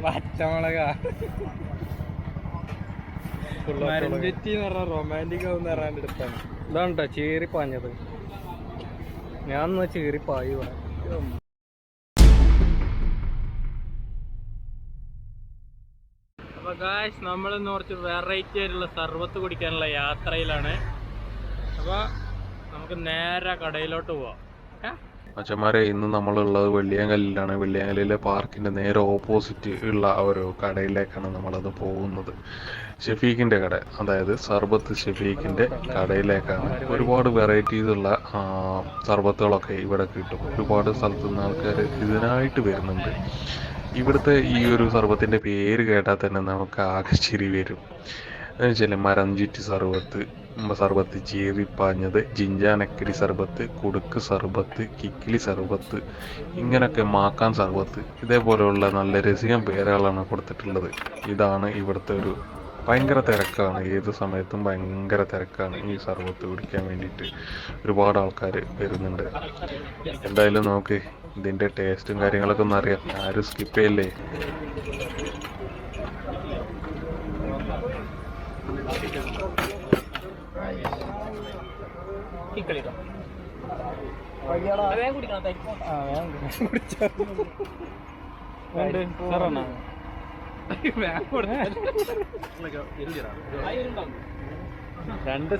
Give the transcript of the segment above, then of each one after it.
പച്ചമുളക മരഞ്ചെറ്റി എന്ന് പറഞ്ഞാൽ റൊമാൻറ്റിക് ആവുന്ന പറയാണ്ട് എടുത്താണ്. ഇതാണ് കേട്ടോ ചീറിപ്പാഞ്ഞത്. ഞാൻ ചീറിപ്പായി അപ്പൊ ഗായ്സ് നമ്മളിന്ന് കുറച്ച് വെറൈറ്റി ആയിട്ടുള്ള സർബത്ത് കുടിക്കാനുള്ള യാത്രയിലാണ്. അപ്പൊ നമുക്ക് നേരെ കടയിലോട്ട് പോവാം. അച്ഛന്മാരെ, ഇന്ന് നമ്മളുള്ളത് വെള്ളിയാങ്കല്ലിലാണ്. വെള്ളിയാങ്കല്ലിലെ പാർക്കിൻ്റെ നേരെ ഓപ്പോസിറ്റ് ഉള്ള ഒരു കടയിലേക്കാണ് നമ്മളത് പോകുന്നത്. ഷഫീഖിൻ്റെ കട, അതായത് സർബത്ത് ഷഫീഖിൻ്റെ കടയിലേക്കാണ്. ഒരുപാട് വെറൈറ്റീസ് ഉള്ള സർബത്തുകളൊക്കെ ഇവിടെ കിട്ടും. ഒരുപാട് സ്ഥലത്തു നിന്ന് ആൾക്കാർ ഇതിനായിട്ട് വരുന്നുണ്ട്. ഇവിടുത്തെ ഈ ഒരു സർബത്തിൻ്റെ പേര് കേട്ടാൽ തന്നെ നമുക്ക് ആകെ ചിരി വരും. എന്ന് വെച്ചാൽ മരഞ്ചുറ്റി സർബത്ത്, ചീറിപ്പാഞ്ഞത്, ജിഞ്ചാനക്കരി സർബത്ത്, കുടുക്ക് സർബത്ത്, കിക്കിലി സർബത്ത്, ഇങ്ങനെയൊക്കെ മാക്കാൻ സർബത്ത്, ഇതേപോലെയുള്ള നല്ല രസികം പേരുകളാണ് കൊടുത്തിട്ടുള്ളത്. ഇതാണ് ഇവിടുത്തെ ഒരു ഭയങ്കര തിരക്കാണ്. ഏത് സമയത്തും ഭയങ്കര തിരക്കാണ് ഈ സർബത്ത് കുടിക്കാൻ വേണ്ടിയിട്ട്. ഒരുപാട് ആൾക്കാർ വരുന്നുണ്ട്. എന്തായാലും നമുക്ക് ഇതിൻ്റെ ടേസ്റ്റും കാര്യങ്ങളൊക്കെ ഒന്ന് അറിയാം. ആരും സ്കിപ്പ് ചെയ്യല്ലേ. രണ്ട്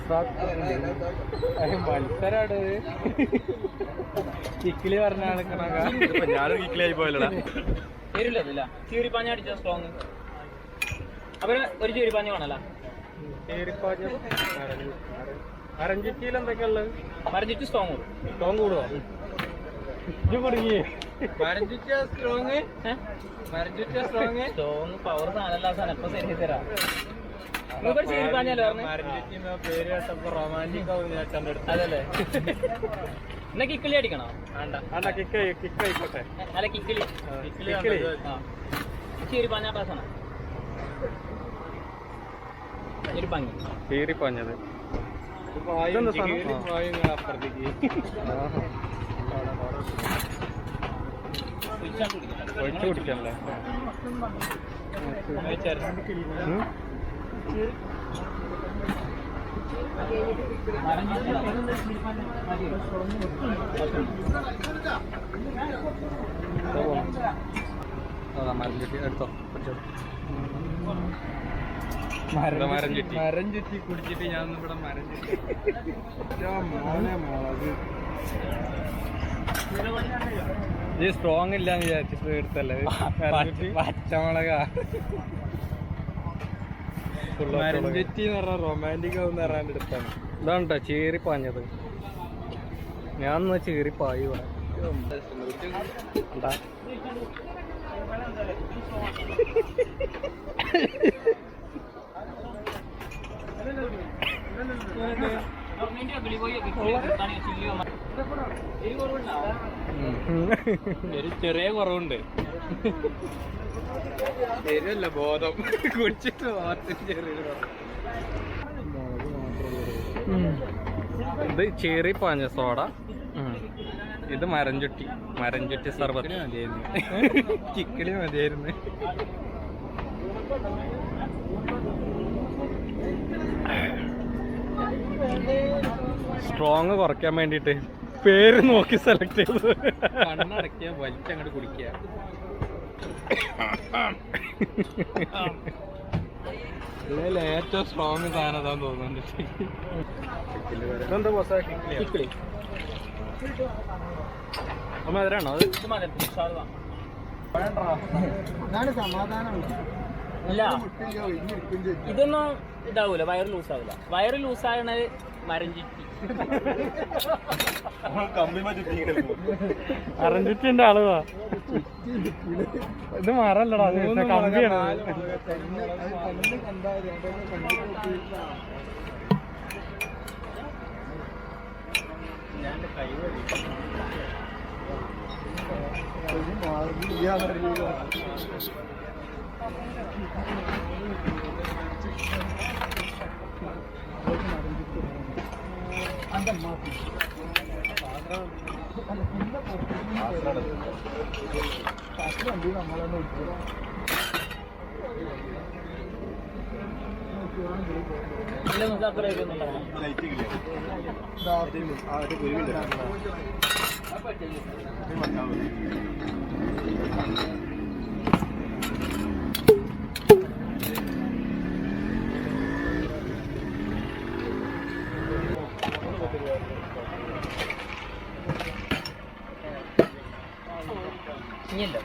മത്സരാണ്. കിക്കിലി പറഞ്ഞ ഞാനും കിക്കിലായി പോയല്ലോ. ചീരിപ്പാഞ്ഞ സ്ട്രോങ് അപ്പൊ ഒരു ചീരിപ്പാഞ്ഞ വേണല്ലോ. മരഞ്ചുറ്റിയിൽ എന്തൊക്കെയാ ഉള്ളത്? മരഞ്ചുറ്റി സ്ട്രോങ് കൂടുവോ? ഇത് കുടുങ്ങി. മരഞ്ചുറ്റിയ സ്ട്രോങ് പവർ സാധനല്ല. സാധനം ഇപ്പൊ ശരി തരാം. പേര് കേട്ടപ്പോ റൊമാൻറ്റിക് അതല്ലേ. എന്നാ കിക്കിളി അടിക്കണോ? വേണ്ട, കിക്ക് ആയിക്കോട്ടെ. അല്ല കിക്കിളി ചീരിപ്പാഞ്ഞ പാസാണ്. ചീറിപ്പാഞ്ഞത് അപ്പുറത്തേക്ക് ഒഴിച്ചു കുടിക്കാനല്ലേ. എടുത്തോ. മരം ചുറ്റി കുടിച്ചിട്ട് ഞാൻ ഇവിടെ മരം ചുറ്റി മുളക് ഇത് സ്ട്രോങ് ഇല്ലാന്ന് വിചാരിച്ചിട്ട് എടുത്തല്ലേ. പച്ചമുളക മരഞ്ചുറ്റി എന്ന് പറഞ്ഞാൽ റൊമാൻറ്റിക് ആവുന്ന പറയാണ്ട് എടുത്താണ്. ഇതാണ് കേട്ടോ ചീറിപ്പാഞ്ഞത്. ഞാൻ ചീറിപ്പായി ഒരു ചെറിയ കുറവുണ്ട്. ശരിയല്ല ബോധം കുടിച്ചിട്ട് ചെറിയ. ഇത് ചീറിപ്പാഞ്ഞ സോഡ, ഇത് മരഞ്ചുറ്റി സർബത്ത് മതിയായിരുന്നു. കിക്കിളി മതിയായിരുന്നു. സ്ട്രോങ് കുറയ്ക്കാൻ വേണ്ടിട്ട് പേര് നോക്കി സെലക്ട് ചെയ്തത്. കണ്ണടക്കിയ വലിച്ചങ്ങോട്ട് കുടിക്കുക. ഇതിൽ ഏറ്റവും സ്ട്രോങ് സാധനം അതാന്ന് തോന്നുന്നുണ്ട്. ഇതെന്താ ബോസാ? കിക്കിളി മധുരാണോ? അത് ഇല്ല, ഇതൊന്നും ഇതാവൂല. വയറ് ലൂസാവില്ല. വയറ് ലൂസാകണ മരഞ്ചുറ്റി. മരഞ്ചുറ്റിന്റെ ആളുവാ ഇത്. മരല്ലടാ, കമ്പിയാണ്. ഇനിയല്ലോ